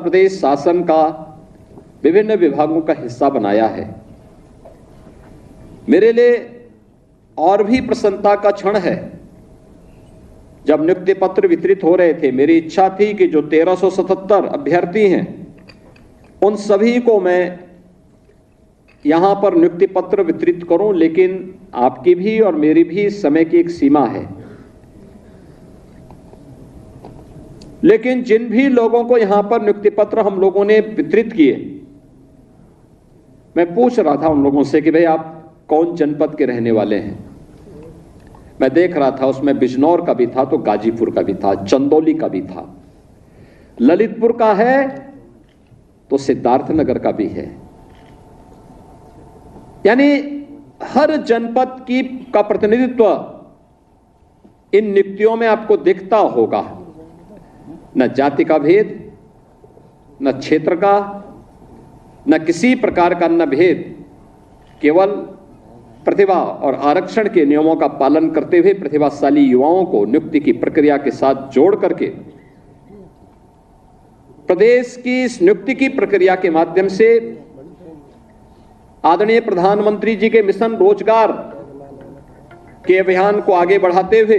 प्रदेश शासन का विभिन्न विभागों का हिस्सा बनाया है। मेरे लिए और भी प्रसन्नता का क्षण है, जब नियुक्ति पत्र वितरित हो रहे थे, मेरी इच्छा थी कि जो 1377 अभ्यर्थी हैं उन सभी को मैं यहां पर नियुक्ति पत्र वितरित करूं, लेकिन आपकी भी और मेरी भी समय की एक सीमा है। लेकिन जिन भी लोगों को यहां पर नियुक्ति पत्र हम लोगों ने वितरित किए, मैं पूछ रहा था उन लोगों से कि भाई आप कौन जनपद के रहने वाले हैं। मैं देख रहा था उसमें बिजनौर का भी था तो गाजीपुर का भी था, चंदौली का भी था, ललितपुर का है तो सिद्धार्थनगर का भी है। यानी हर जनपद का प्रतिनिधित्व इन नियुक्तियों में आपको दिखता होगा। न जाति का भेद, न क्षेत्र का, न किसी प्रकार का न भेद, केवल प्रतिभा और आरक्षण के नियमों का पालन करते हुए प्रतिभाशाली युवाओं को नियुक्ति की प्रक्रिया के साथ जोड़ करके प्रदेश की इस नियुक्ति की प्रक्रिया के माध्यम से आदरणीय प्रधानमंत्री जी के मिशन रोजगार के अभियान को आगे बढ़ाते हुए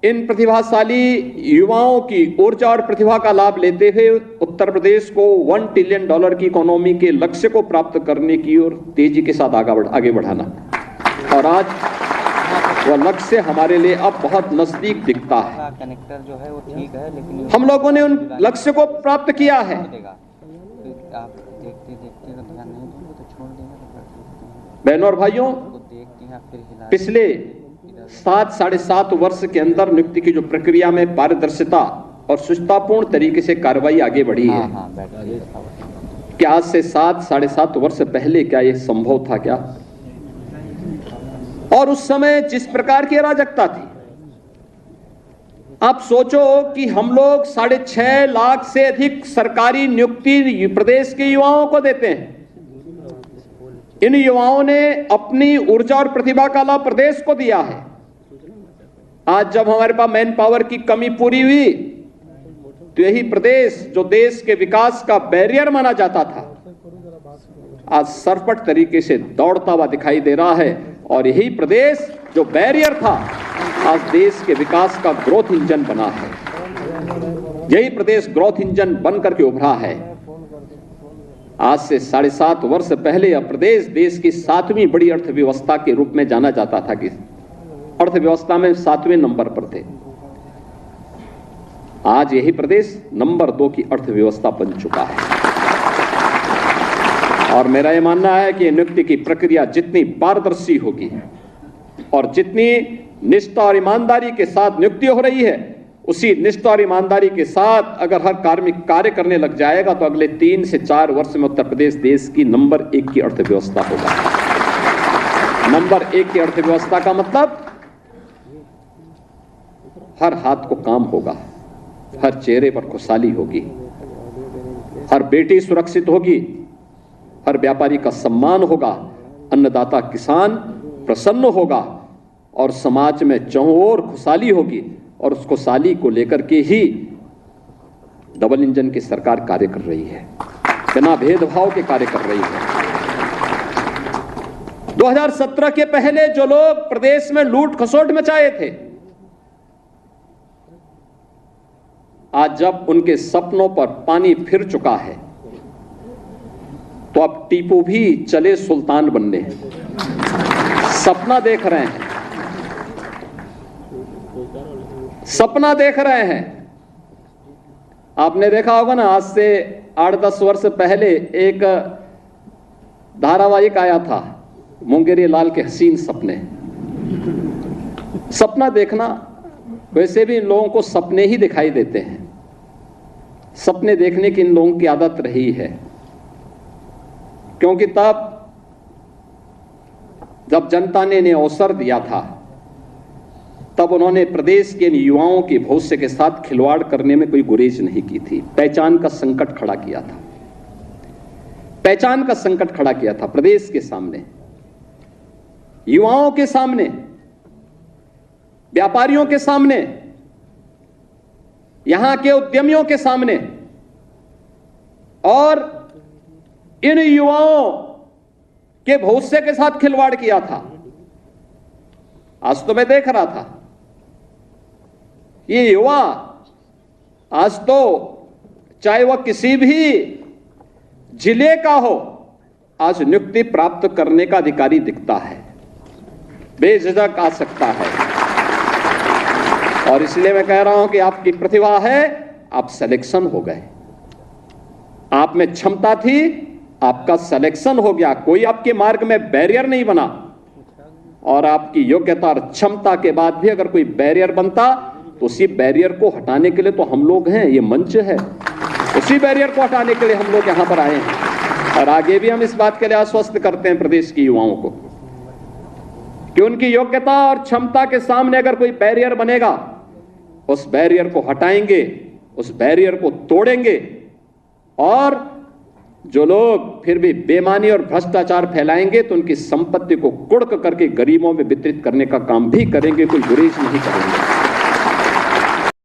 इन प्रतिभाशाली युवाओं की ऊर्जा और प्रतिभा का लाभ लेते हुए उत्तर प्रदेश को $1 ट्रिलियन की इकोनॉमी के लक्ष्य को प्राप्त करने की ओर तेजी के साथ आगे बढ़ाना। और आज वह लक्ष्य हमारे लिए अब बहुत नजदीक दिखता है। कनेक्टर जो है वो ठीक है, लेकिन हम लोगों ने उन लक्ष्य को प्राप्त किया है। आप देखते तो ध्यान नहीं देंगे तो छोड़ देंगे। बहनों और भाइयों, पिछले 7-7.5 वर्ष के अंदर नियुक्ति की जो प्रक्रिया में पारदर्शिता और सुचितापूर्ण तरीके से कार्रवाई आगे बढ़ी है। क्या आज से 7-7.5 वर्ष पहले क्या यह संभव था क्या? और उस समय जिस प्रकार की अराजकता थी, आप सोचो कि हम लोग 6.5 लाख से अधिक सरकारी नियुक्ति प्रदेश के युवाओं को देते हैं। इन युवाओं ने अपनी ऊर्जा और प्रतिभा का लाभ प्रदेश को दिया है। आज जब हमारे पास मैन पावर की कमी पूरी हुई, तो यही प्रदेश जो देश के विकास का बैरियर माना जाता था, आज सरपट तरीके से दौड़ता हुआ दिखाई दे रहा है। और यही प्रदेश जो बैरियर था, आज देश के विकास का ग्रोथ इंजन बना है। यही प्रदेश ग्रोथ इंजन बनकर के उभरा है। आज से 7.5 वर्ष पहले यह प्रदेश देश की 7वीं बड़ी अर्थव्यवस्था के रूप में जाना जाता था, कि अर्थव्यवस्था में 7वें नंबर पर थे। आज यही प्रदेश नंबर 2 की अर्थव्यवस्था बन चुका है। और मेरा यह मानना है कि नियुक्ति की प्रक्रिया जितनी पारदर्शी होगी और जितनी निष्ठा और ईमानदारी के साथ नियुक्ति हो रही है, उसी निष्ठा और ईमानदारी के साथ अगर हर कार्मिक कार्य करने लग जाएगा तो अगले 3 से 4 वर्ष में उत्तर प्रदेश देश की नंबर 1 की अर्थव्यवस्था होगा। नंबर 1 की अर्थव्यवस्था का मतलब हर हाथ को काम होगा, हर चेहरे पर खुशहाली होगी, हर बेटी सुरक्षित होगी, हर व्यापारी का सम्मान होगा, अन्नदाता किसान प्रसन्न होगा और समाज में चारों ओर खुशहाली होगी। और उस खुशहाली को लेकर के ही डबल इंजन की सरकार कार्य कर रही है, बिना भेदभाव के कार्य कर रही है। 2017 के पहले जो लोग प्रदेश में लूट खसोट मचाए थे, आज जब उनके सपनों पर पानी फिर चुका है, तो अब टीपू भी चले सुल्तान बनने। सपना देख रहे हैं, सपना देख रहे हैं। आपने देखा होगा ना, आज से 8-10 वर्ष पहले एक धारावाहिक आया था, मुंगेरी लाल के हसीन सपने। सपना देखना, वैसे भी इन लोगों को सपने ही दिखाई देते हैं। सपने देखने की इन लोगों की आदत रही है, क्योंकि तब जब जनता ने इन्हें अवसर दिया था, तब उन्होंने प्रदेश के युवाओं के भविष्य के साथ खिलवाड़ करने में कोई गुरेज नहीं की थी। पहचान का संकट खड़ा किया था, पहचान का संकट खड़ा किया था प्रदेश के सामने, युवाओं के सामने, व्यापारियों के सामने। यहां के उद्यमियों के सामने और इन युवाओं के भविष्य के साथ खिलवाड़ किया था। आज तो मैं देख रहा था, ये युवा आज तो चाहे वह किसी भी जिले का हो, आज नियुक्ति प्राप्त करने का अधिकारी दिखता है, बेझिझक आ सकता है। और इसलिए मैं कह रहा हूं कि आपकी प्रतिभा है, आप सिलेक्शन हो गए, आप में क्षमता थी, आपका सिलेक्शन हो गया, कोई आपके मार्ग में बैरियर नहीं बना। और आपकी योग्यता और क्षमता के बाद भी अगर कोई बैरियर बनता तो उसी बैरियर को हटाने के लिए तो हम लोग हैं, ये मंच है, उसी बैरियर को हटाने के लिए हम लोग यहां पर आए हैं। और आगे भी हम इस बात के लिए आश्वस्त करते हैं प्रदेश के युवाओं को कि उनकी योग्यता और क्षमता के सामने अगर कोई बैरियर बनेगा, उस बैरियर को हटाएंगे, उस बैरियर को तोड़ेंगे। और जो लोग फिर भी बेईमानी और भ्रष्टाचार फैलाएंगे तो उनकी संपत्ति को कुड़क करके गरीबों में वितरित करने का काम भी करेंगे, कोई गुरेज नहीं करेंगे।